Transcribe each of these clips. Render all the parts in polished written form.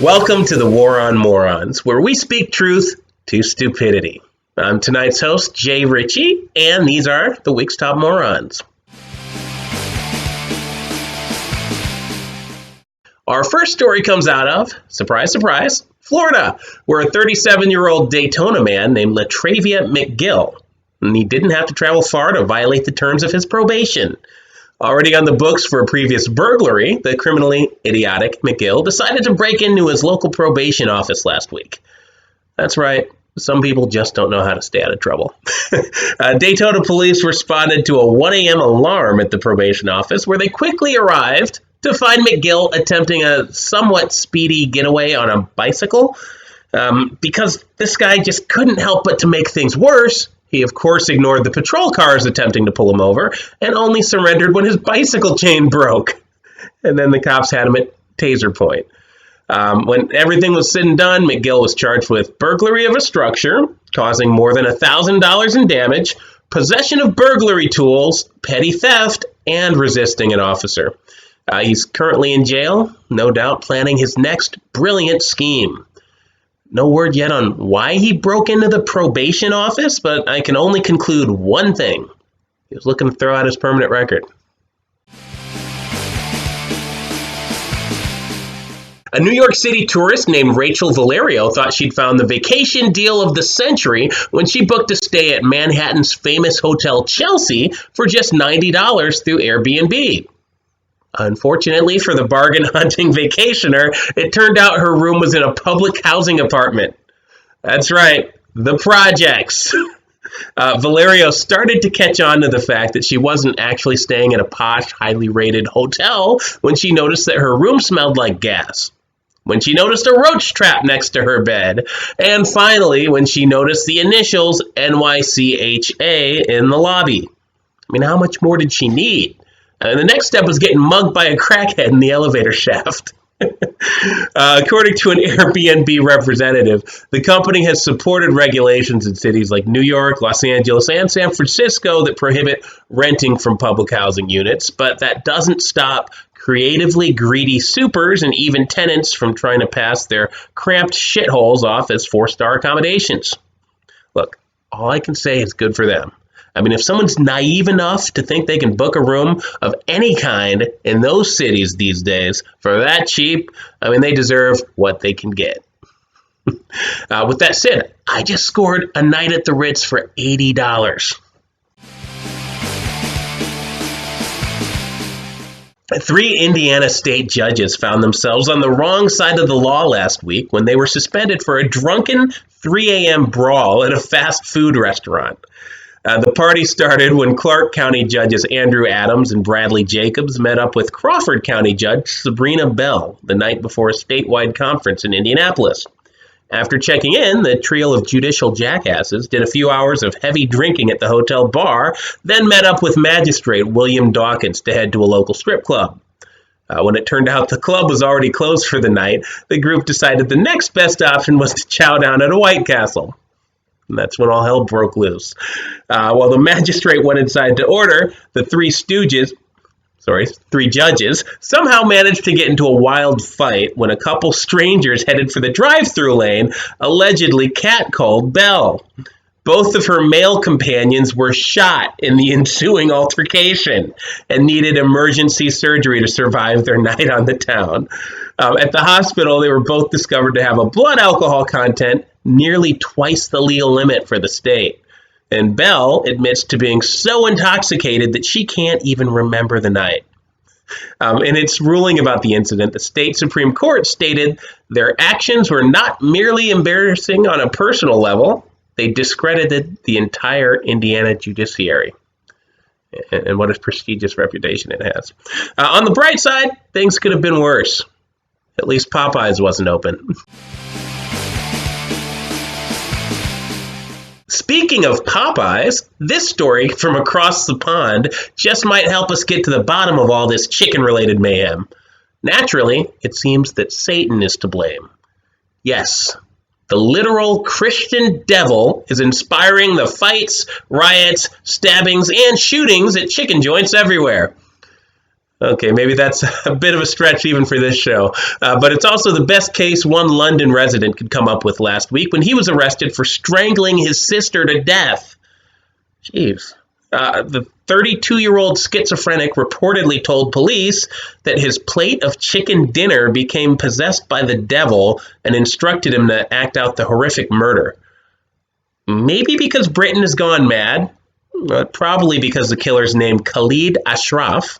Welcome to the War on Morons, where we speak truth to stupidity. I'm tonight's host, Jay Ritchie, and these are the week's top morons. Our first story comes out of, surprise, surprise, Florida, where a 37-year-old Daytona man named LaTravia McGill, and he didn't have to travel far to violate the terms of his probation. Already on the books for a previous burglary, the criminally idiotic McGill decided to break into his local probation office last week. That's right, some people just don't know how to stay out of trouble. Daytona police responded to a 1 a.m. alarm at the probation office, where they quickly arrived to find McGill attempting a somewhat speedy getaway on a bicycle. Because this guy just couldn't help but to make things worse, he, of course, ignored the patrol cars attempting to pull him over and only surrendered when his bicycle chain broke. And then the cops had him at taser point. When everything was said and done, McGill was charged with burglary of a structure, causing more than $1,000 in damage, possession of burglary tools, petty theft, and resisting an officer. He's currently in jail, no doubt planning his next brilliant scheme. No word yet on why he broke into the probation office, but I can only conclude one thing. He was looking to throw out his permanent record. A New York City tourist named Rachel Valerio thought she'd found the vacation deal of the century when she booked a stay at Manhattan's famous Hotel Chelsea for just $90 through Airbnb. Unfortunately for the bargain-hunting vacationer, it turned out her room was in a public housing apartment. That's right, the projects. Valerio started to catch on to the fact that she wasn't actually staying in a posh, highly rated hotel when she noticed that her room smelled like gas, when she noticed a roach trap next to her bed, and finally when she noticed the initials NYCHA in the lobby. I mean, how much more did she need? And the next step was getting mugged by a crackhead in the elevator shaft. According to an Airbnb representative, the company has supported regulations in cities like New York, Los Angeles, and San Francisco that prohibit renting from public housing units, but that doesn't stop creatively greedy supers and even tenants from trying to pass their cramped shitholes off as four-star accommodations. Look, all I can say is good for them. I mean, if someone's naive enough to think they can book a room of any kind in those cities these days for that cheap, I mean, they deserve what they can get. With that said, I just scored a night at the Ritz for $80. Three Indiana state judges found themselves on the wrong side of the law last week when they were suspended for a drunken 3 a.m. brawl at a fast food restaurant. The party started when Clark County judges Andrew Adams and Bradley Jacobs met up with Crawford County Judge Sabrina Bell the night before a statewide conference in Indianapolis. After checking in, the trio of judicial jackasses did a few hours of heavy drinking at the hotel bar, then met up with Magistrate William Dawkins to head to a local strip club. When it turned out the club was already closed for the night, the group decided the next best option was to chow down at a White Castle. And that's when all hell broke loose. While the magistrate went inside to order, the three judges somehow managed to get into a wild fight when a couple strangers headed for the drive-thru lane allegedly catcalled Belle. Both of her male companions were shot in the ensuing altercation and needed emergency surgery to survive their night on the town. At the hospital, they were both discovered to have a blood alcohol content nearly twice the legal limit for the state. And Belle admits to being so intoxicated that she can't even remember the night. In its ruling about the incident, the state Supreme Court stated their actions were not merely embarrassing on a personal level, they discredited the entire Indiana judiciary. And what a prestigious reputation it has. On the bright side, things could have been worse. At least Popeyes wasn't open. Speaking of Popeyes, this story from across the pond just might help us get to the bottom of all this chicken-related mayhem. Naturally, it seems that Satan is to blame. Yes, the literal Christian devil is inspiring the fights, riots, stabbings, and shootings at chicken joints everywhere. Okay, maybe that's a bit of a stretch even for this show. But it's also the best case one London resident could come up with last week when he was arrested for strangling his sister to death. Jeez. The 32-year-old schizophrenic reportedly told police that his plate of chicken dinner became possessed by the devil and instructed him to act out the horrific murder. Maybe because Britain has gone mad, but probably because the killer's named Khalid Ashraf.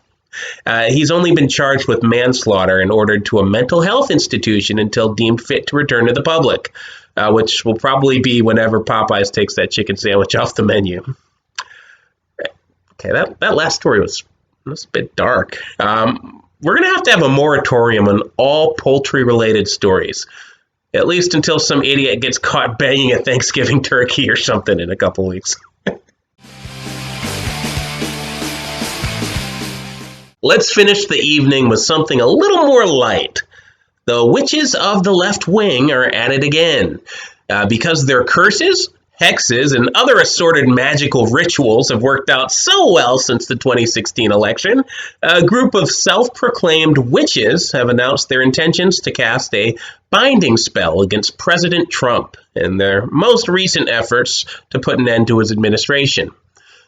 He's only been charged with manslaughter and ordered to a mental health institution until deemed fit to return to the public, which will probably be whenever Popeyes takes that chicken sandwich off the menu. Okay, that last story was a bit dark. We're going to have a moratorium on all poultry-related stories, at least until some idiot gets caught banging a Thanksgiving turkey or something in a couple weeks. Let's finish the evening with something a little more light. The witches of the left wing are at it again. Because their curses, hexes, and other assorted magical rituals have worked out so well since the 2016 election, a group of self-proclaimed witches have announced their intentions to cast a binding spell against President Trump in their most recent efforts to put an end to his administration.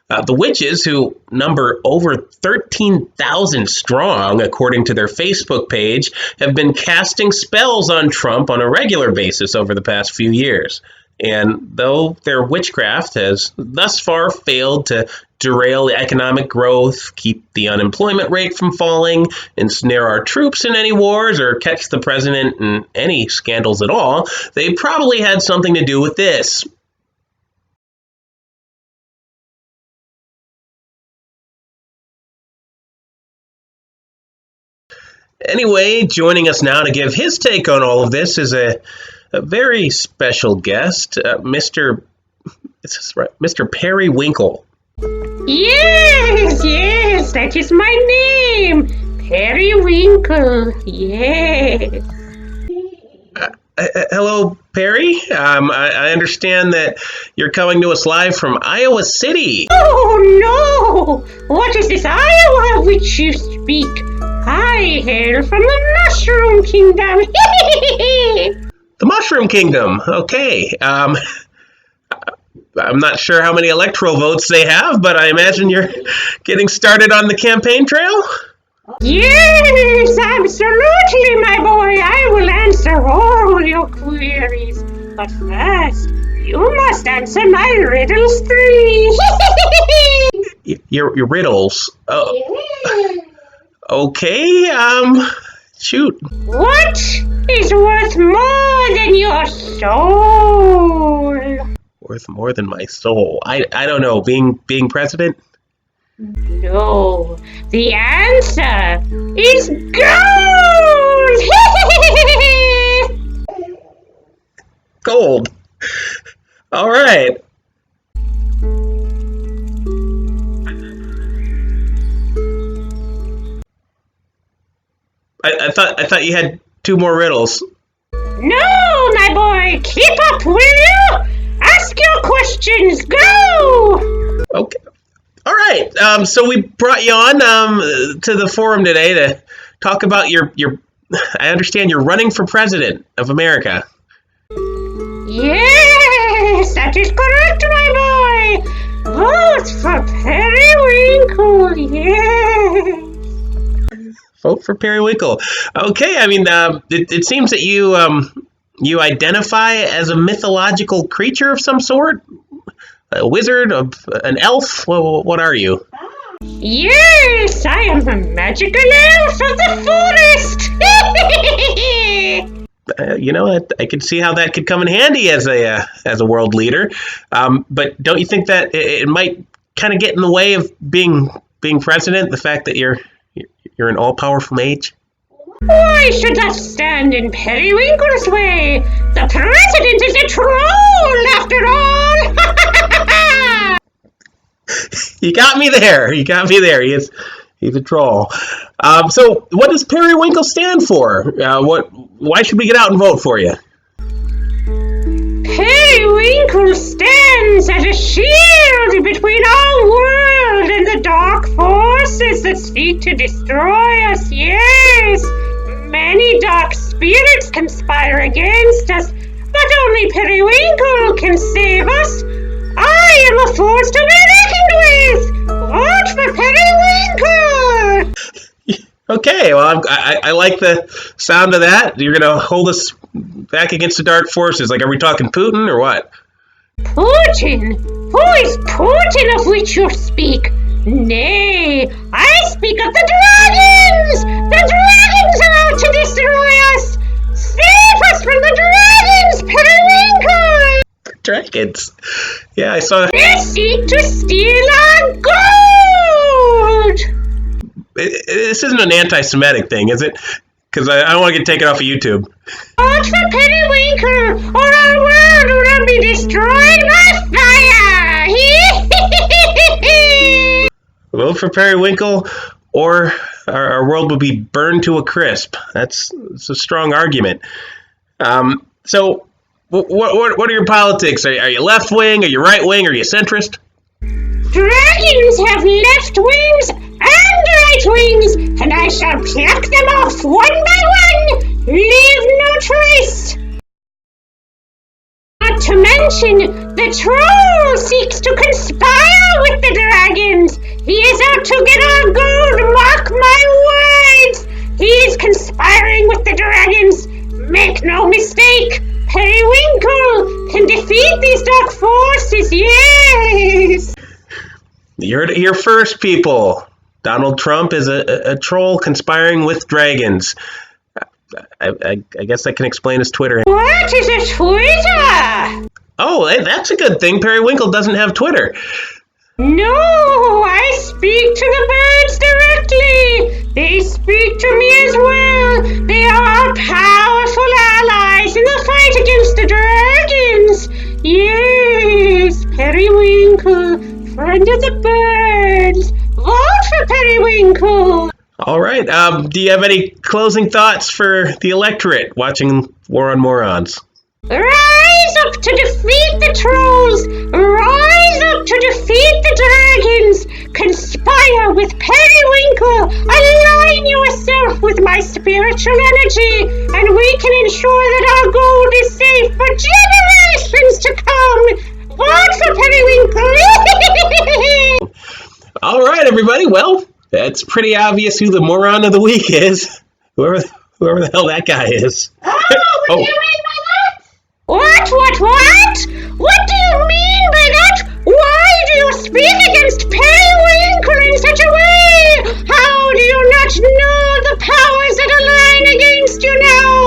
The witches, who number over 13,000 strong, according to their Facebook page, have been casting spells on Trump on a regular basis over the past few years. And though their witchcraft has thus far failed to derail economic growth, keep the unemployment rate from falling, ensnare our troops in any wars, or catch the president in any scandals at all, they probably had something to do with this. Anyway, joining us now to give his take on all of this is a very special guest, Mr. Periwinkle. Yes, that is my name, Periwinkle. Yes. Hello, Perry. I understand that you're coming to us live from Iowa City. Oh no! What is this Iowa of which you speak? I hail from the Mushroom Kingdom. The Mushroom Kingdom. Okay. I'm not sure how many electoral votes they have, but I imagine you're getting started on the campaign trail? Yes, absolutely, my boy. I will answer all your queries. But first, you must answer my riddles 3. Your riddles? Okay, shoot. What is worth more than your soul? Worth more than my soul? I don't know. Being president? No, the answer is gold! Gold. All right. I thought you had 2 more riddles. No, my boy, keep up, will you? Ask your questions. Go. Okay. All right. So we brought you on to the forum today to talk about your. I understand you're running for president of America. Yes, that is correct, my boy. Vote for Periwinkle. Yes. Vote for Periwinkle. Okay, I mean, it seems that you identify as a mythological creature of some sort? A wizard? An elf? What are you? Yes, I am a magical elf of the forest! I could see how that could come in handy as a world leader. But don't you think that it might kind of get in the way of being president, the fact that you're an all-powerful mage? Why should that stand in Periwinkle's way? The president is a troll, after all! You got me there. He's a troll. So what does Periwinkle stand for? Why should we get out and vote for you? Periwinkle stands as a shield between our world and the dark forces that seek to destroy us, yes! Many dark spirits conspire against us, but only Periwinkle can save us. I am a force to be reckoned with! Vote for Periwinkle! Okay, well, I like the sound of that. You're going to hold us back against the dark forces. Like, are we talking Putin or what? Putin? Who is Putin of which you speak? Nay, I speak of the dragons! The dragons are out to destroy us! Save us from the dragons, Periwinkle! Dragons. Yeah, I saw. They seek to steal our gold! This isn't an anti-Semitic thing, is it? Because I don't want to get taken off of YouTube. Vote for Periwinkle, or our world will be destroyed by fire! Vote for Periwinkle, or our world will be burned to a crisp. That's a strong argument. So, what are your politics? Are you left wing? Are you right wing? Are you centrist? Dragons have left wings and right wings, and I shall pluck them off one by one. Leave no trace. Not to mention, the troll seeks to conspire with the dragons. He is out to get our gold, mark my words. He is conspiring with the dragons. Make no mistake, Periwinkle can defeat these dark forces, yes. You heard it here first, people. Donald Trump is a troll conspiring with dragons. I guess that can explain his Twitter. What is a Twitter? Oh, hey, that's a good thing. Periwinkle doesn't have Twitter. No, I speak to the birds directly. They speak to me as well. They are powerful allies in the fight against the dragons. Yes, Periwinkle, friend of the birds. Vote for Periwinkle. All right. Do you have any closing thoughts for the electorate watching War on Morons? Rise up to defeat the trolls! Rise up to defeat the dragons! Conspire with Periwinkle! Align yourself with my spiritual energy, and we can ensure that our gold is safe for generations to come! Vote for Periwinkle! All right, everybody. Well, it's pretty obvious who the moron of the week is. Whoever the hell that guy is. Oh, you mean by that? What? What do you mean by that? Why do you speak against Periwinkle in such a way? How do you not know the powers that align against you now?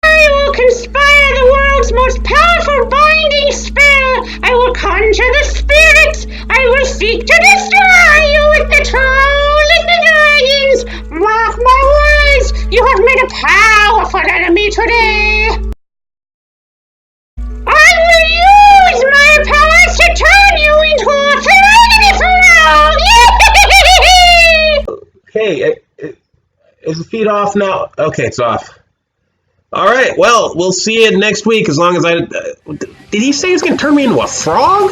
I will conspire the world's most powerful binding spell. I will conjure the spirits. I will seek to destroy you with the troll and the dragons. Mark my words, you have made a powerful enemy today. I will use my powers to turn you into a frog. Hey, is the feed off now? Okay, it's off. All right. Well, we'll see you next week. As long as did he say he's gonna turn me into a frog?